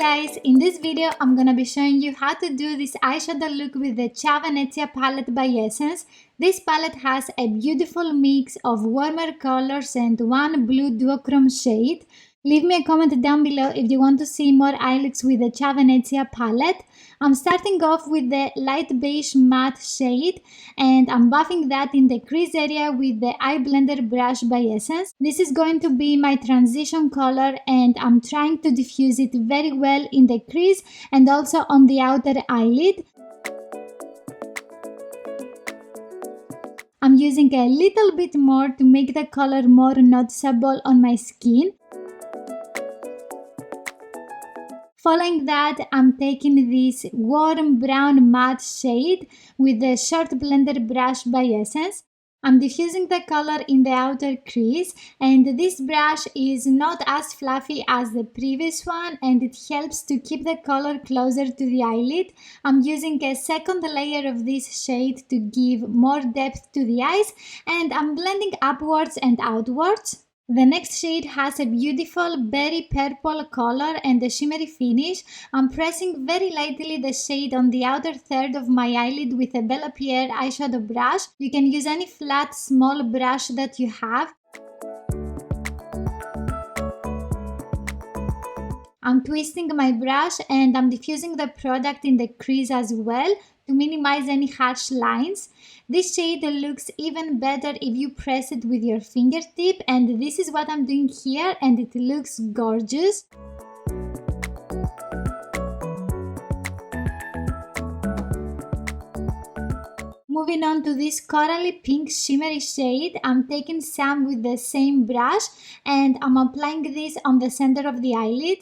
guys, in this video I'm gonna be showing you how to do this eyeshadow look with the Ciao Venezia palette by Essence. This palette has a beautiful mix of warmer colors and one blue duochrome shade. Leave me a comment down below if you want to see more eye looks with the Ciao Venezia palette. I'm starting off with the light beige matte shade and I'm buffing that in the crease area with the eye blender brush by Essence. This is going to be my transition color and I'm trying to diffuse it very well in the crease and also on the outer eyelid. I'm using a little bit more to make the color more noticeable on my skin. Following that, I'm taking this warm brown matte shade with the short blender brush by Essence. I'm diffusing the color in the outer crease, and this brush is not as fluffy as the previous one and it helps to keep the color closer to the eyelid. I'm using a second layer of this shade to give more depth to the eyes, and I'm blending upwards and outwards. The next shade has a beautiful berry purple color and a shimmery finish. I'm pressing very lightly the shade on the outer third of my eyelid with a Bella Pierre eyeshadow brush. You can use any flat small brush that you have. I'm twisting my brush and I'm diffusing the product in the crease as well to minimize any harsh lines. This shade looks even better if you press it with your fingertip, and this is what I'm doing here and it looks gorgeous. Moving on to this corally pink shimmery shade, I'm taking some with the same brush and I'm applying this on the center of the eyelid.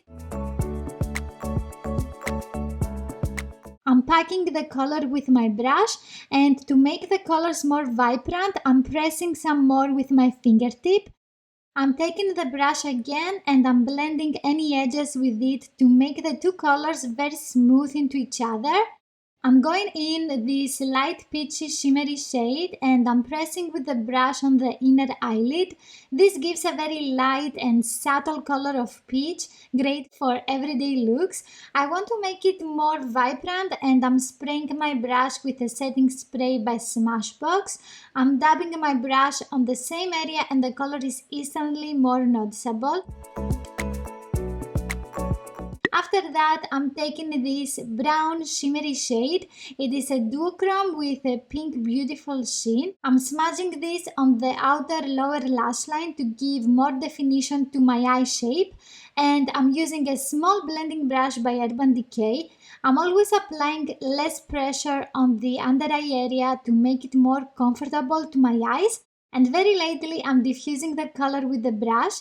I'm packing the color with my brush, and to make the colors more vibrant, I'm pressing some more with my fingertip. I'm taking the brush again and I'm blending any edges with it to make the two colors very smooth into each other. I'm going in this light peachy shimmery shade and I'm pressing with the brush on the inner eyelid. This gives a very light and subtle color of peach, great for everyday looks. I want to make it more vibrant and I'm spraying my brush with a setting spray by Smashbox. I'm dabbing my brush on the same area and the color is instantly more noticeable. After that, I'm taking this brown shimmery shade. It is a duochrome with a pink beautiful sheen. I'm smudging this on the outer lower lash line to give more definition to my eye shape. And I'm using a small blending brush by Urban Decay. I'm always applying less pressure on the under eye area to make it more comfortable to my eyes. And very lightly, I'm diffusing the color with the brush.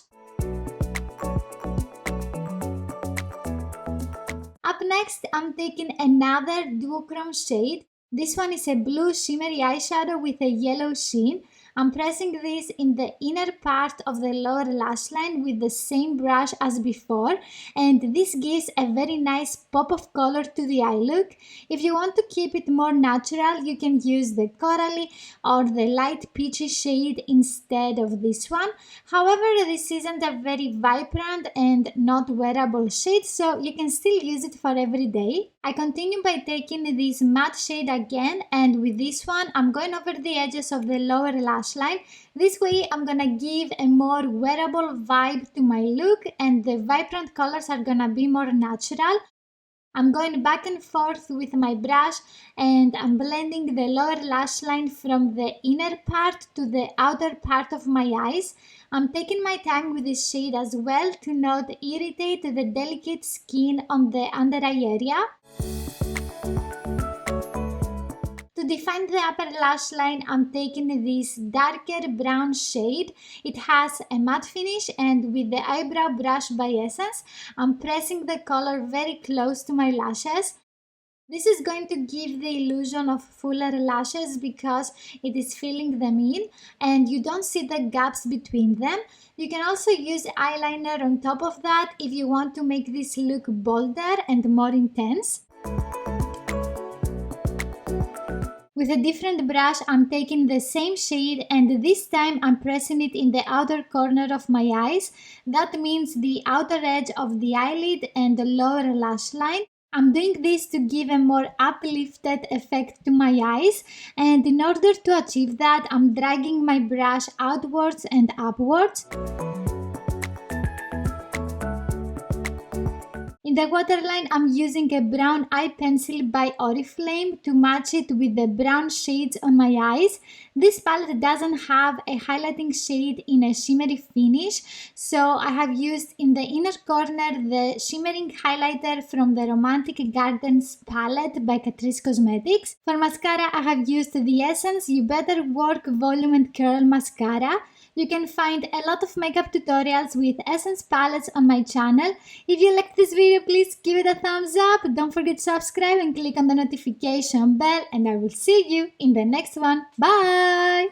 Up next, I'm taking another duochrome shade. This one is a blue shimmery eyeshadow with a yellow sheen. I'm pressing this in the inner part of the lower lash line with the same brush as before, and this gives a very nice pop of color to the eye look. If you want to keep it more natural, you can use the corally or the light peachy shade instead of this one. However, this isn't a very vibrant and not wearable shade, so you can still use it for every day. I continue by taking this matte shade again, and with this one I'm going over the edges of the lower lash line. This way I'm gonna give a more wearable vibe to my look and the vibrant colors are gonna be more natural. I'm going back and forth with my brush and I'm blending the lower lash line from the inner part to the outer part of my eyes. I'm taking my time with this shade as well to not irritate the delicate skin on the under eye area. To define the upper lash line, I'm taking this darker brown shade. It has a matte finish, and with the eyebrow brush by Essence, I'm pressing the color very close to my lashes. This is going to give the illusion of fuller lashes because it is filling them in and you don't see the gaps between them. You can also use eyeliner on top of that if you want to make this look bolder and more intense. With a different brush, I'm taking the same shade and this time I'm pressing it in the outer corner of my eyes. That means the outer edge of the eyelid and the lower lash line. I'm doing this to give a more uplifted effect to my eyes, and in order to achieve that, I'm dragging my brush outwards and upwards. In the waterline, I'm using a brown eye pencil by Oriflame to match it with the brown shades on my eyes. This palette doesn't have a highlighting shade in a shimmery finish, so I have used in the inner corner the shimmering highlighter from the Romantic Gardens palette by Catrice Cosmetics. For mascara, I have used the Essence You Better Work Volume and Curl Mascara. You can find a lot of makeup tutorials with Essence palettes on my channel. If you liked this video, please give it a thumbs up. Don't forget to subscribe and click on the notification bell, and I will see you in the next one. Bye!